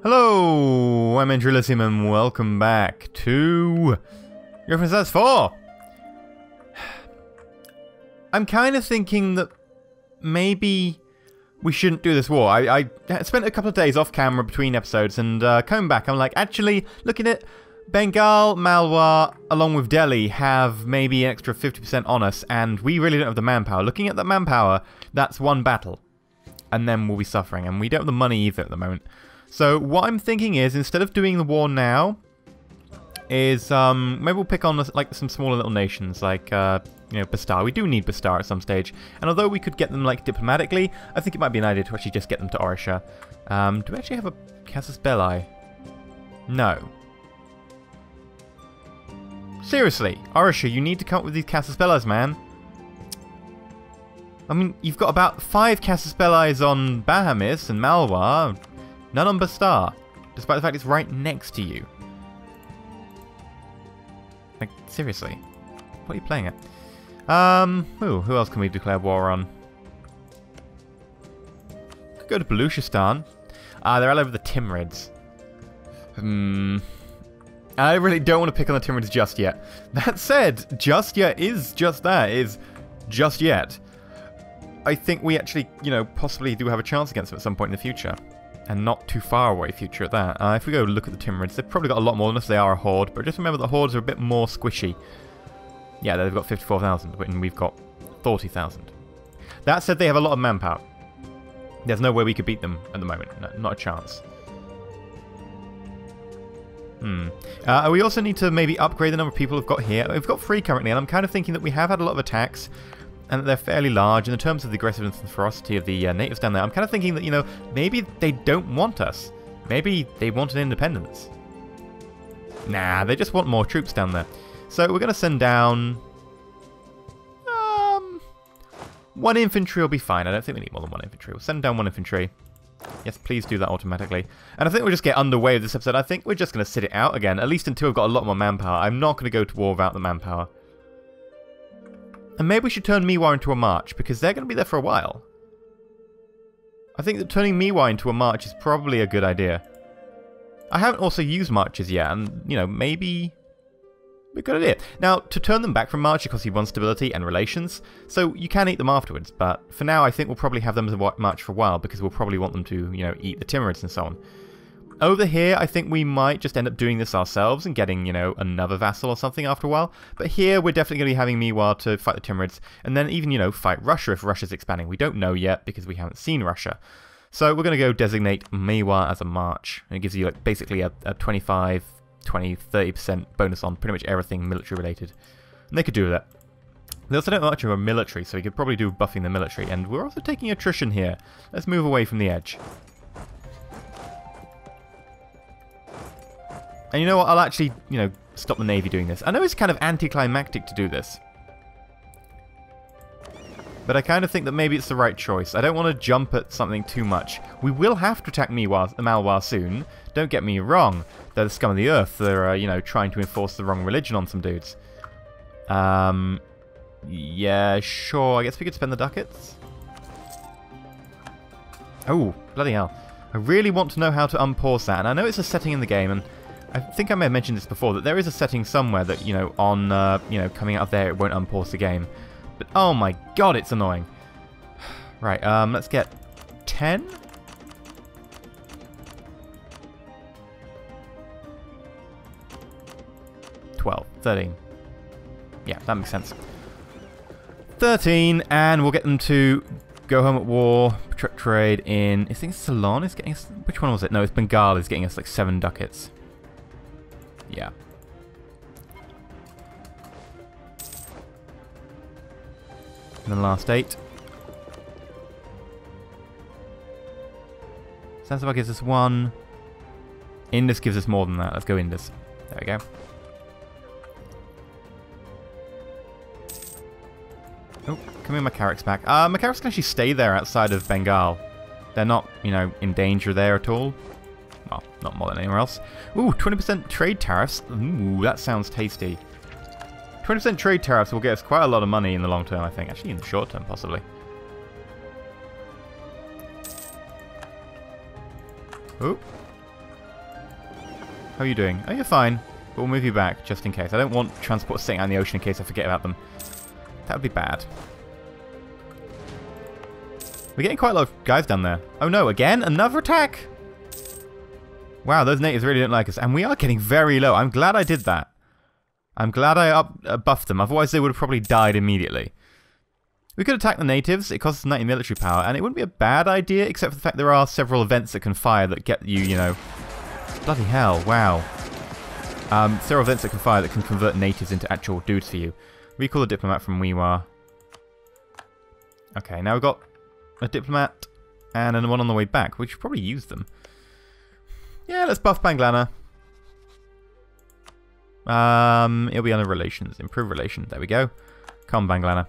Hello, I'm EnterElysium and welcome back to Europa Universalis 4! I'm kind of thinking that maybe we shouldn't do this war. I spent a couple of days off camera between episodes and coming back I'm like, actually, looking at Bengal, Malwa, along with Delhi have maybe an extra 50% on us and we really don't have the manpower. Looking at that manpower, that's one battle. And then we'll be suffering and we don't have the money either at the moment. So what I'm thinking is, instead of doing the war now, is maybe we'll pick on like some smaller little nations, like you know, Bastar. We do need Bastar at some stage, and although we could get them like diplomatically, I think it might be an idea to actually just get them to Orisha. Do we actually have a casus belli? No. Seriously, Orisha, you need to come up with these casus bellis, man. I mean, you've got about 5 casus bellis on Bahamis and Malwa. None on Bastar, despite the fact it's right next to you. Like, seriously. What are you playing at? Who else can we declare war on? Could go to Baluchistan. They're all over the Timurids. I really don't want to pick on the Timurids just yet. That said, just yet is just that, is just yet. I think we actually, you know, possibly do have a chance against them at some point in the future. And not too far away future at that. If we go look at the Timurids, they've probably got a lot more than us. They are a horde, but just remember the hordes are a bit more squishy. Yeah, they've got 54,000, and we've got 40,000. That said, they have a lot of manpower. There's no way we could beat them at the moment. No, not a chance. We also need to maybe upgrade the number of people we've got here. We've got 3 currently, and I'm kind of thinking that we have had a lot of attacks, and that they're fairly large. In terms of the aggressiveness and ferocity of the natives down there, I'm kind of thinking that, you know, maybe they don't want us. Maybe they want an independence. Nah, they just want more troops down there. So we're going to send down... 1 infantry will be fine. I don't think we need more than 1 infantry. We'll send down 1 infantry. Yes, please do that automatically. And I think we'll just get underway with this episode. I think we're just going to sit it out again, at least until we've got a lot more manpower. I'm not going to go to war without the manpower. And maybe we should turn Miwa into a march, because they're going to be there for a while. I think that turning Miwa into a march is probably a good idea. I haven't also used marches yet, and, you know, maybe a good idea. Now, to turn them back from march, of course, you want stability and relations, so you can eat them afterwards, but for now, I think we'll probably have them as a march for a while, because we'll probably want them to, you know, eat the Timurids and so on. Over here, I think we might just end up doing this ourselves and getting, you know, another vassal or something after a while. But here, we're definitely going to be having Miwa to fight the Timurids, and then even, you know, fight Russia if Russia's expanding. We don't know yet, because we haven't seen Russia. So we're going to go designate Miwa as a march. And it gives you, like, basically a 25, 20, 30% bonus on pretty much everything military-related. And they could do that. They also don't have much of a military, so we could probably do buffing the military. And we're also taking attrition here. Let's move away from the edge. And you know what, I'll actually, you know, stop the Navy doing this. I know it's kind of anticlimactic to do this. But I kind of think that maybe it's the right choice. I don't want to jump at something too much. We will have to attack Malwa soon. Don't get me wrong. They're the scum of the earth. They're, you know, trying to enforce the wrong religion on some dudes. Yeah, sure. I guess we could spend the ducats. Oh, bloody hell. I really want to know how to unpause that. And I know it's a setting in the game, and I think I may have mentioned this before, that there is a setting somewhere that, you know, on, you know, coming out of there, it won't unpause the game. But, oh my god, it's annoying. Right, let's get 10? $12, 13. Yeah, that makes sense. 13, and we'll get them to go home at war, trade in... I think Ceylon is getting us... Which one was it? No, it's Bengal is getting us like 7 ducats. Yeah. And then last 8. Zanzibar gives us 1. Indus gives us more than that. Let's go Indus. There we go. Oh, come in, my Carracks back. My Carracks can actually stay there outside of Bengal. They're not, you know, in danger there at all. Well, not more than anywhere else. Ooh, 20% trade tariffs. Ooh, that sounds tasty. 20% trade tariffs will get us quite a lot of money in the long term, I think. Actually, in the short term, possibly. Ooh. How are you doing? Oh, you're fine. But we'll move you back, just in case. I don't want transport sitting out in the ocean in case I forget about them. That would be bad. We're getting quite a lot of guys down there. Oh no, again? Another attack? Wow, those natives really don't like us. And we are getting very low. I'm glad I did that. I'm glad I buffed them. Otherwise, they would have probably died immediately. We could attack the natives. It costs 90 military power. And it wouldn't be a bad idea, except for the fact there are several events that can fire that get you, you know... Bloody hell, wow. Several events that can fire that can convert natives into actual dudes for you. Recall a diplomat from Weewa. Okay, now we've got a diplomat and one on the way back. We should probably use them. Yeah, let's buff Banglana. It'll be under relations. Improve relation. There we go. Come, Banglana.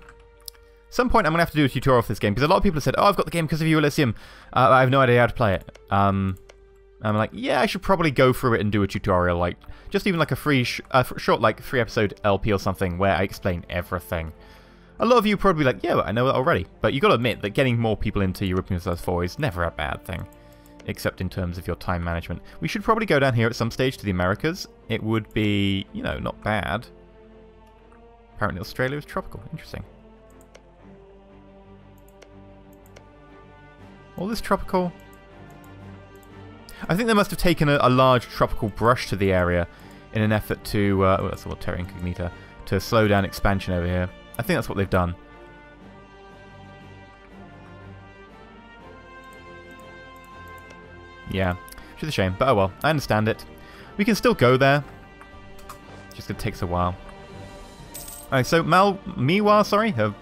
Some point I'm going to have to do a tutorial for this game, because a lot of people have said, oh, I've got the game because of EnterElysium. I have no idea how to play it. I'm like, yeah, I should probably go through it and do a tutorial, like, just even like a free, short, like, 3-episode LP or something where I explain everything. A lot of you probably be like, yeah, I know that already. But you got to admit that getting more people into Europa Universalis 4 is never a bad thing. Except in terms of your time management. We should probably go down here at some stage to the Americas. It would be, you know, not bad. Apparently Australia is tropical. Interesting. All this tropical... I think they must have taken a large tropical brush to the area in an effort to... oh, that's all Terra Incognita. To slow down expansion over here. I think that's what they've done. Yeah, which is a shame, but oh well, I understand it. We can still go there. Just gonna take a while. Alright, so Miwa, sorry, are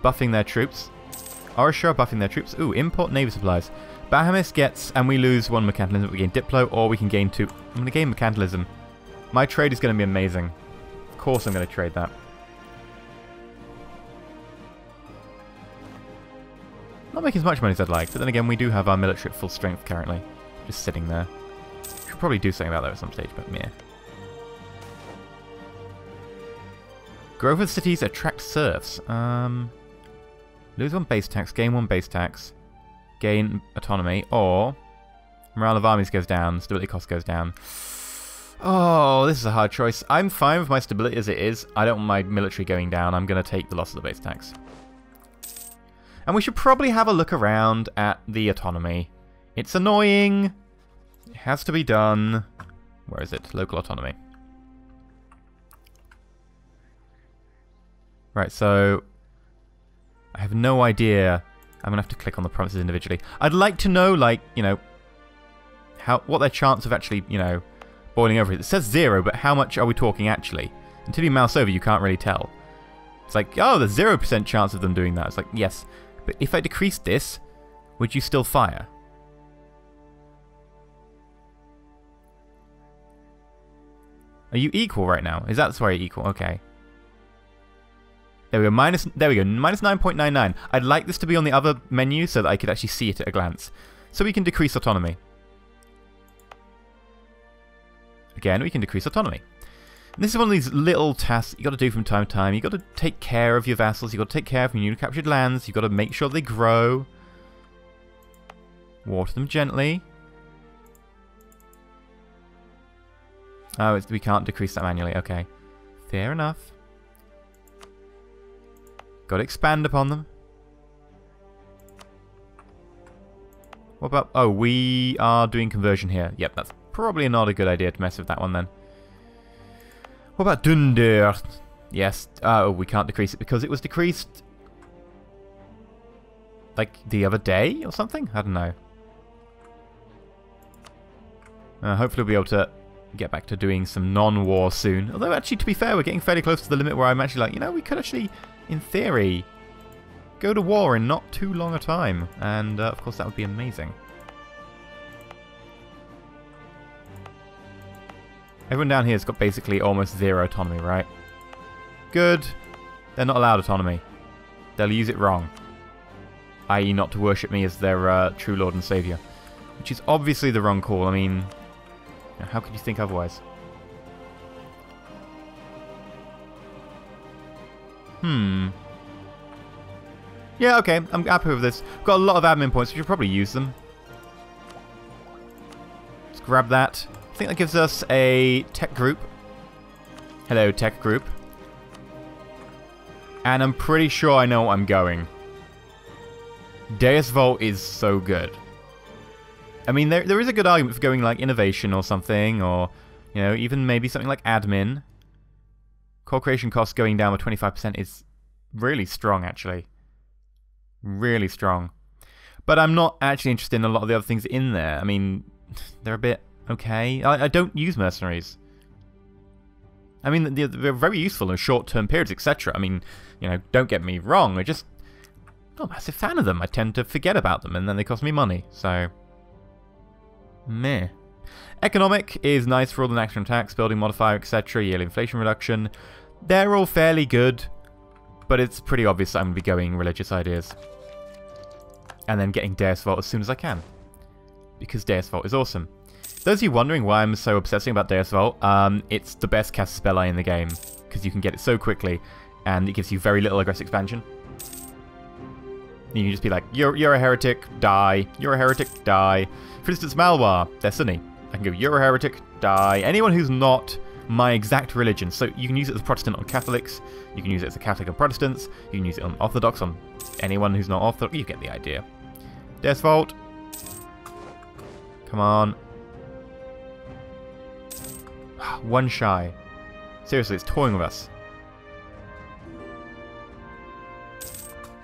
buffing their troops. Orisha are buffing their troops. Ooh, import navy supplies. Bahamas gets, and we lose 1 mercantilism, but we gain Diplo, or we can gain 2. I'm gonna gain mercantilism. My trade is gonna be amazing. Of course I'm gonna trade that. Not making as much money as I'd like, but then again, we do have our military at full strength currently. Just sitting there. Should probably do something about that at some stage, but meh. Growth of cities attract serfs. Lose 1 base tax, gain 1 base tax, gain autonomy, or morale of armies goes down, stability cost goes down. Oh, this is a hard choice. I'm fine with my stability as it is. I don't want my military going down. I'm going to take the loss of the base tax. And we should probably have a look around at the autonomy. It's annoying. It has to be done. Where is it? Local autonomy. Right, so... I have no idea. I'm going to have to click on the provinces individually. I'd like to know, like, you know... what their chance of actually, you know... boiling over. It says 0, but how much are we talking actually? Until you mouse over, you can't really tell. It's like, oh, there's 0% chance of them doing that. It's like, yes. But if I decreased this, would you still fire? Are you equal right now? Is that why you're equal? Okay. There we go. There we go. Minus 9.99. I'd like this to be on the other menu so that I could actually see it at a glance. So we can decrease autonomy. Again, we can decrease autonomy. And this is one of these little tasks you got to do from time to time. You got to take care of your vassals. You got to take care of your newly captured lands. You got to make sure they grow. Water them gently. Oh, we can't decrease that manually. Okay, fair enough. Got to expand upon them. What about? Oh, we are doing conversion here. Yep, that's probably not a good idea to mess with that one then. What about Dunder? Yes. Oh, we can't decrease it because it was decreased like the other day or something? I don't know. Hopefully we'll be able to get back to doing some non-war soon. Although actually, to be fair, we're getting fairly close to the limit where I'm actually like, you know, we could actually, in theory, go to war in not too long a time. And of course that would be amazing. Everyone down here has got basically almost 0 autonomy, right? Good. They're not allowed autonomy. They'll use it wrong. I.e. not to worship me as their true lord and saviour. Which is obviously the wrong call. I mean, how could you think otherwise? Yeah, okay. I'm happy with this. Got a lot of admin points. We should probably use them. Let's grab that. I think that gives us a tech group. Hello, tech group. And I'm pretty sure I know what I'm going. Deus Vault is so good. I mean, there is a good argument for going like innovation or something, or, you know, even maybe something like admin. Core creation costs going down by 25% is really strong, actually. Really strong. But I'm not actually interested in a lot of the other things in there. I mean, they're a bit okay. I don't use mercenaries. I mean, they're very useful in short-term periods, etc. I mean, you know, don't get me wrong. I'm not a massive fan of them. I tend to forget about them, and then they cost me money. So, meh. Economic is nice for all the national tax, building modifier, etc. Yearly inflation reduction. They're all fairly good, but it's pretty obvious that I'm going to be going religious ideas. And then getting Deus Vault as soon as I can. Because Deus Vault is awesome. Those of you wondering why I'm so obsessing about Deus Vault, it's the best cast spell in the game. Because you can get it so quickly, and it gives you very little aggressive expansion. You can just be like, you're a heretic, die. You're a heretic, die. For instance, Malwar, Destiny. I can go, you're a heretic, die. Anyone who's not my exact religion. So you can use it as a Protestant on Catholics. You can use it as a Catholic on Protestants. You can use it on Orthodox on anyone who's not Orthodox. You get the idea. Deus Vault. Come on. One shy. Seriously, it's toying with us.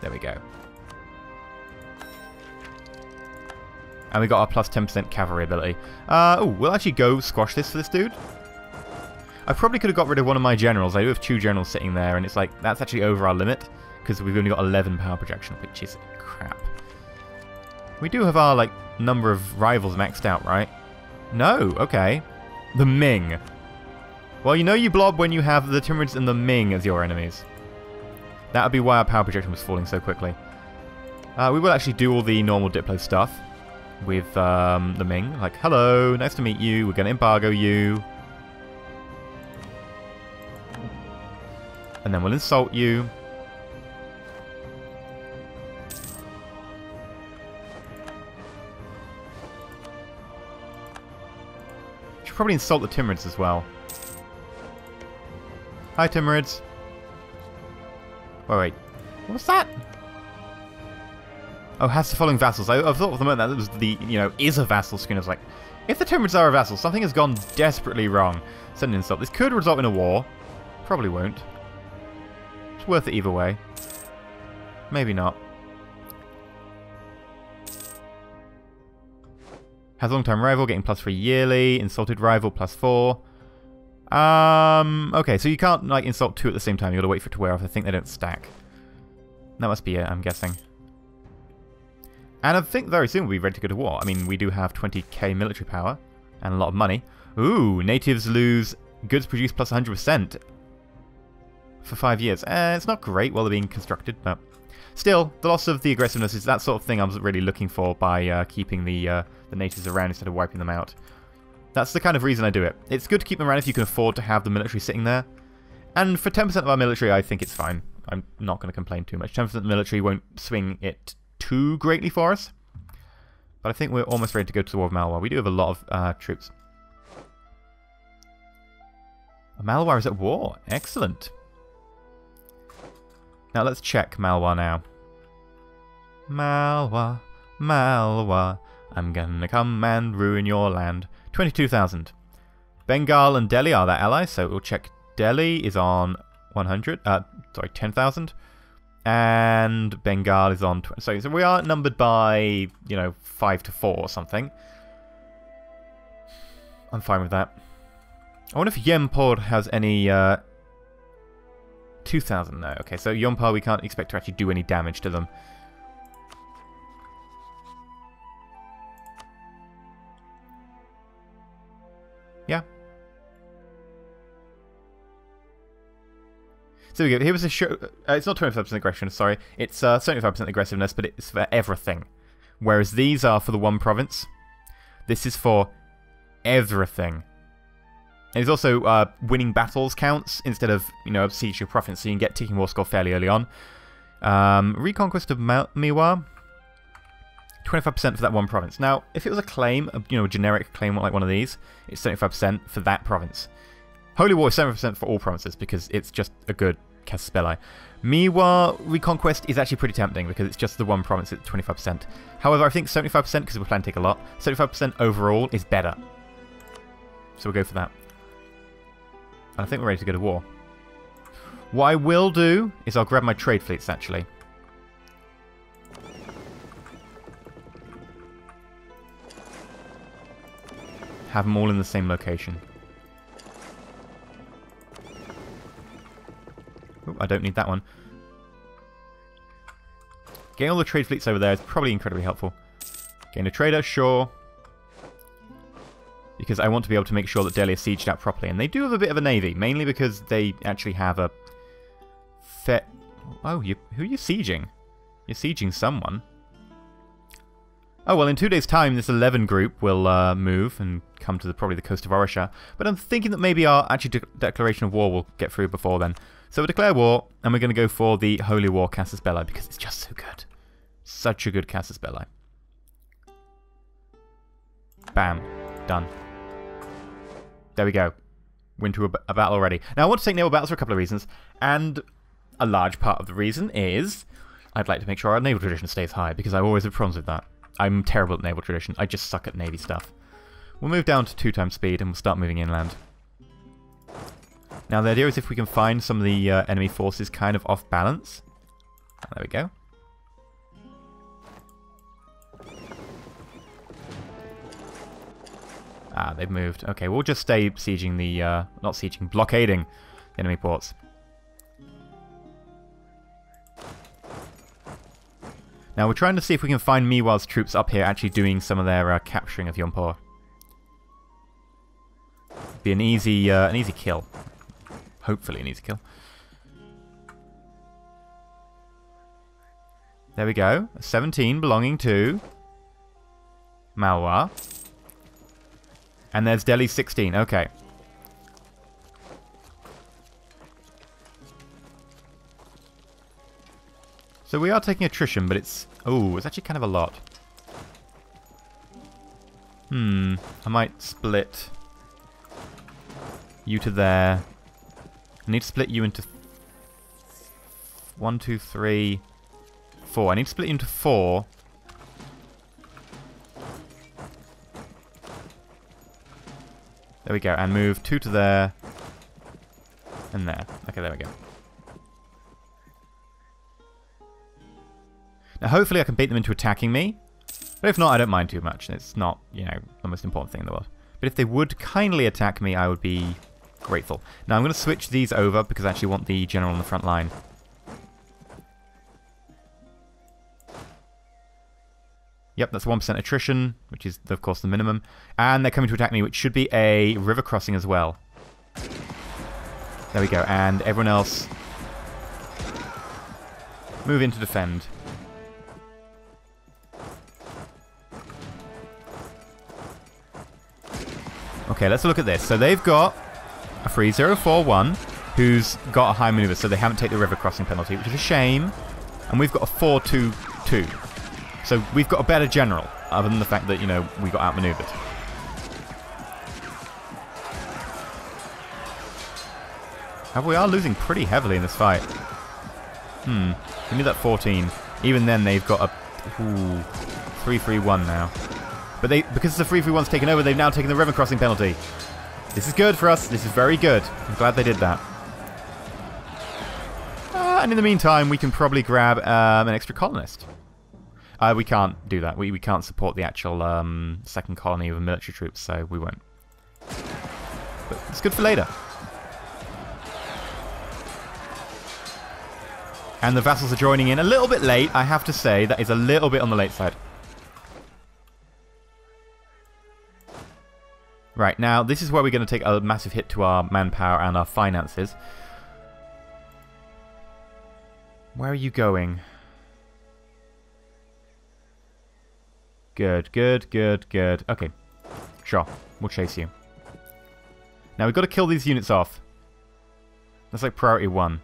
There we go. And we got our plus 10% cavalry ability. Oh, we'll actually go squash this for this dude. I probably could have got rid of one of my generals. I do have 2 generals sitting there, and it's like, that's actually over our limit. Because we've only got 11 power projection, which is crap. We do have our, like, number of rivals maxed out, right? No, okay. The Ming. Well, you know you blob when you have the Timurids and the Ming as your enemies. That would be why our power projection was falling so quickly. We will actually do all the normal Diplo stuff with the Ming. Like, hello, nice to meet you. We're going to embargo you. And then we'll insult you. Should probably insult the Timurids as well. Hi, Timurids. Wait. What was that? Oh, has the following vassals. I thought for the moment that was the, is a vassal screen. I was like, if the Timurids are a vassal, something has gone desperately wrong. Send an insult. This could result in a war. Probably won't. It's worth it either way. Maybe not. Has long-time rival, getting +3 yearly. Insulted rival, +4. Okay, so you can't, like, insult 2 at the same time. You gotta wait for it to wear off. I think they don't stack. That must be it, I'm guessing. And I think very soon we'll be ready to go to war. I mean, we do have 20k military power and a lot of money. Ooh, natives lose goods produced plus 100% for 5 years. It's not great while they're being constructed, but still, the loss of the aggressiveness is that sort of thing I was really looking for by keeping the natives around instead of wiping them out. That's the kind of reason I do it. It's good to keep them around if you can afford to have the military sitting there. And for 10% of our military, I think it's fine. I'm not going to complain too much. 10% of the military won't swing it too greatly for us. But I think we're almost ready to go to the War of Malwar. We do have a lot of troops. Malwar is at war. Excellent. Now let's check Malwar now. Malwar, Malwar, I'm gonna come and ruin your land. 22,000. Bengal and Delhi are their allies, so we'll check. Delhi is on 10,000. And Bengal is on... So we are numbered by, 5 to 4 or something. I'm fine with that. I wonder if Yempor has any... 2,000, no. Okay, so Yempor we can't expect to actually do any damage to them. Yeah. So we go. Here was a show. It's not 25% aggression, sorry. It's 75% aggressiveness, but it's for everything. Whereas these are for the one province. This is for everything. And it's also winning battles counts instead of, siege your province, so you can get ticking war score fairly early on. Reconquest of Mewar. 25% for that one province. Now, if it was a claim, a generic claim like one of these, it's 75% for that province. Holy War is 70% for all provinces because it's just a good Casus Belli. Miwa Reconquest is actually pretty tempting because it's just the one province at 25%. However, I think 75%, because we're planning to take a lot, 75% overall is better. So we'll go for that. And I think we're ready to go to war. What I will do is I'll grab my trade fleets, actually. Have them all in the same location. Ooh, I don't need that one. Getting all the trade fleets over there is probably incredibly helpful. Gain a trader, sure. Because I want to be able to make sure that Delhi is sieged out properly. And they do have a bit of a navy, mainly because they actually have a... Oh, who are you sieging? You're sieging someone. Oh, well, in 2 days' time, this 11 group will move and come to probably the coast of Orisha. But I'm thinking that maybe our actual declaration of war will get through before then. So we'll declare war, and we're going to go for the Holy War Casus Belli, because it's just so good. Such a good Casus Belli. Bam. Done. There we go. We're into a battle already. Now, I want to take naval battles for a couple of reasons, and a large part of the reason is I'd like to make sure our naval tradition stays high, because I always have problems with that. I'm terrible at naval tradition. I just suck at navy stuff. We'll move down to 2 times speed, and we'll start moving inland. Now, the idea is if we can find some of the enemy forces kind of off balance. There we go. Ah, they've moved. Okay, we'll just stay sieging the... not sieging, blockading the enemy ports. Now, we're trying to see if we can find Miwa's troops up here actually doing some of their capturing of Yonpur. Be an easy kill. Hopefully an easy kill. There we go. 17 belonging to Malwa. And there's Delhi 16. Okay. So we are taking attrition, but it's... Oh, it's actually kind of a lot. I might split you to there. I need to split you into 1, 2, 3, 4. I need to split you into 4. There we go. And move 2 to there. And there. Okay, there we go. Now, hopefully I can bait them into attacking me. But if not, I don't mind too much. It's not, the most important thing in the world. But if they would kindly attack me, I would be grateful. Now, I'm going to switch these over because I actually want the general on the front line. Yep, that's 1% attrition, which is, of course, the minimum. And they're coming to attack me, which should be a river crossing as well. There we go. And everyone else move in to defend. Okay, let's look at this. So they've got a 3041 who's got a high maneuver, so they haven't taken the river crossing penalty, which is a shame. And we've got a 422. So we've got a better general, other than the fact that, we got outmaneuvered. We are losing pretty heavily in this fight. We need that 14. Even then, they've got a 331 now. But because the 331's taken over, they've now taken the river crossing penalty. This is good for us. This is very good. I'm glad they did that. And in the meantime, we can probably grab an extra colonist. We can't do that. We can't support the actual second colony of military troops, so we won't. But it's good for later. And the vassals are joining in a little bit late, I have to say. That is a little bit on the late side. Right, now, this is where we're going to take a massive hit to our manpower and our finances. Where are you going? Good, good, good, good. Okay, sure. We'll chase you. Now, we've got to kill these units off. That's like priority 1.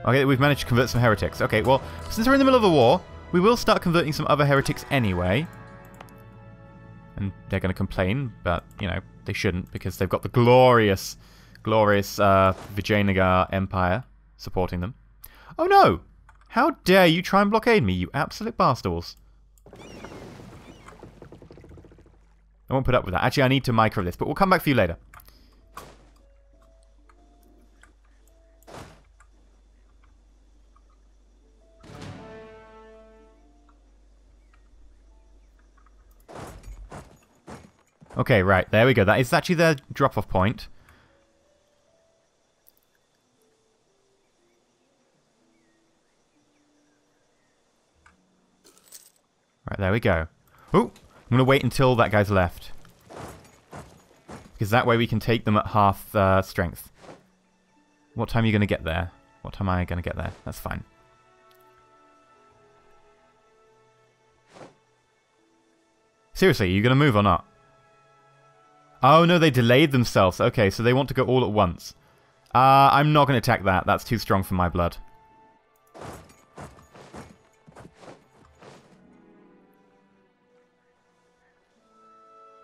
Okay, we've managed to convert some heretics. Okay, well, since we're in the middle of a war, we will start converting some other heretics anyway. And they're going to complain, but, you know, they shouldn't, because they've got the glorious Vijayanagar Empire supporting them. Oh no! How dare you try and blockade me, you absolute bastards. I won't put up with that. Actually, I need to micro this, but we'll come back for you later. Okay, right, there we go. That is actually their drop-off point. Right, there we go. Oh, I'm going to wait until that guy's left. Because that way we can take them at half strength. What time are you going to get there? What time am I going to get there? That's fine. Seriously, are you going to move or not? Oh, no, they delayed themselves. Okay, so they want to go all at once. I'm not going to attack that. That's too strong for my blood.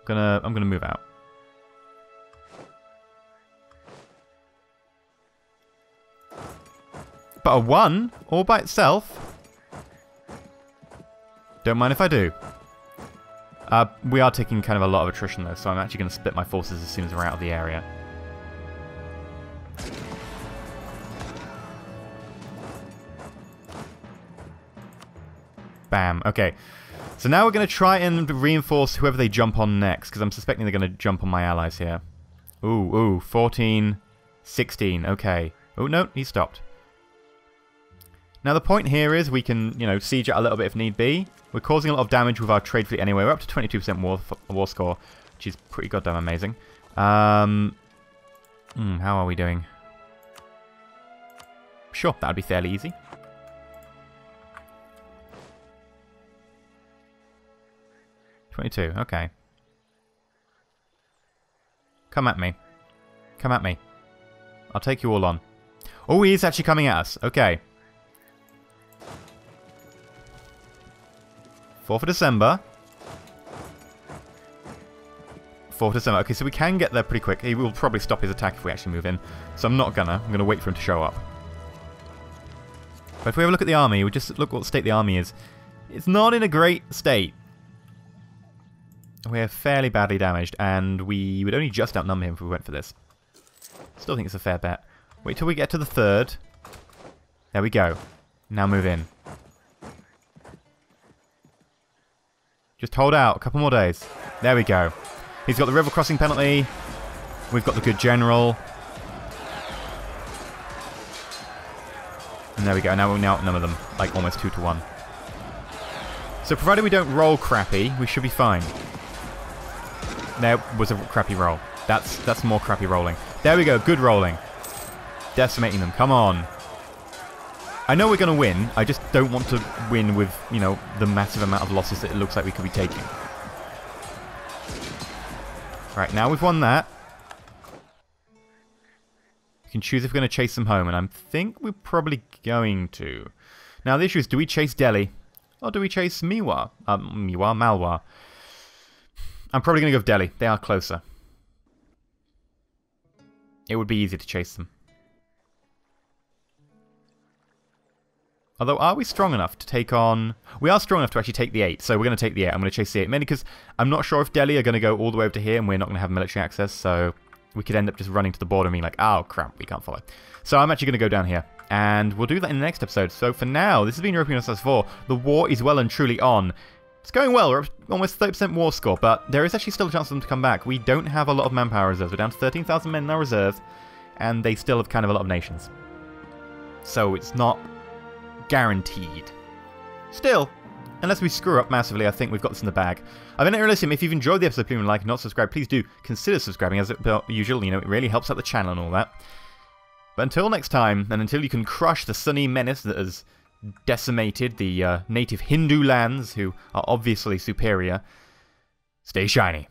I'm gonna move out. But a 1 all by itself? Don't mind if I do. We are taking kind of a lot of attrition though, so I'm actually going to split my forces as soon as we're out of the area. Bam. Okay. So now we're going to try and reinforce whoever they jump on next, because I'm suspecting they're going to jump on my allies here. Ooh, 14, 16, okay. Oh, no, he stopped. Now the point here is we can, you know, siege it a little bit if need be. We're causing a lot of damage with our trade fleet anyway. We're up to 22% war score, which is pretty goddamn amazing. How are we doing? Sure, that would be fairly easy. $22, okay. Come at me. Come at me. I'll take you all on. Oh, he is actually coming at us. Okay. 4th of December. 4th of December. Okay, so we can get there pretty quick. He will probably stop his attack if we actually move in. So I'm not gonna. I'm gonna wait for him to show up. But if we have a look at the army, we just look what state the army is. It's not in a great state. We're fairly badly damaged, and we would only just outnumber him if we went for this. Still think it's a fair bet. Wait till we get to the 3rd. There we go. Now move in. Just hold out a couple more days. There we go. He's got the river crossing penalty. We've got the good general. And there we go. Now we outnumber them, like almost 2 to 1. So provided we don't roll crappy, we should be fine. There was a crappy roll. That's more crappy rolling. There we go, good rolling. Decimating them, come on. I know we're going to win, I just don't want to win with, you know, the massive amount of losses that it looks like we could be taking. Right, now we've won that. We can choose if we're going to chase them home, and I think we're probably going to. Now the issue is, do we chase Delhi? Or do we chase Malwa? I'm probably going to go with Delhi. They are closer. It would be easy to chase them. Although, are we strong enough to take on... We are strong enough to actually take the 8, so we're going to take the 8. I'm going to chase the 8, mainly because I'm not sure if Delhi are going to go all the way over to here, and we're not going to have military access, so we could end up just running to the border and being like, oh, crap, we can't follow. So I'm actually going to go down here, and we'll do that in the next episode. So for now, this has been Europa Universalis 4. The war is well and truly on. It's going well. We're up almost 30% war score, but there is actually still a chance for them to come back. We don't have a lot of manpower reserves. We're down to 13,000 men in our reserve, and they still have kind of a lot of nations. So it's not guaranteed. Still, unless we screw up massively, I think we've got this in the bag. I've been EnterElysium. If you've enjoyed the episode, please like and not subscribe. Please do consider subscribing, as usual. You know, it really helps out the channel and all that. But until next time, and until you can crush the Sunni menace that has decimated the native Hindu lands, who are obviously superior, stay shiny.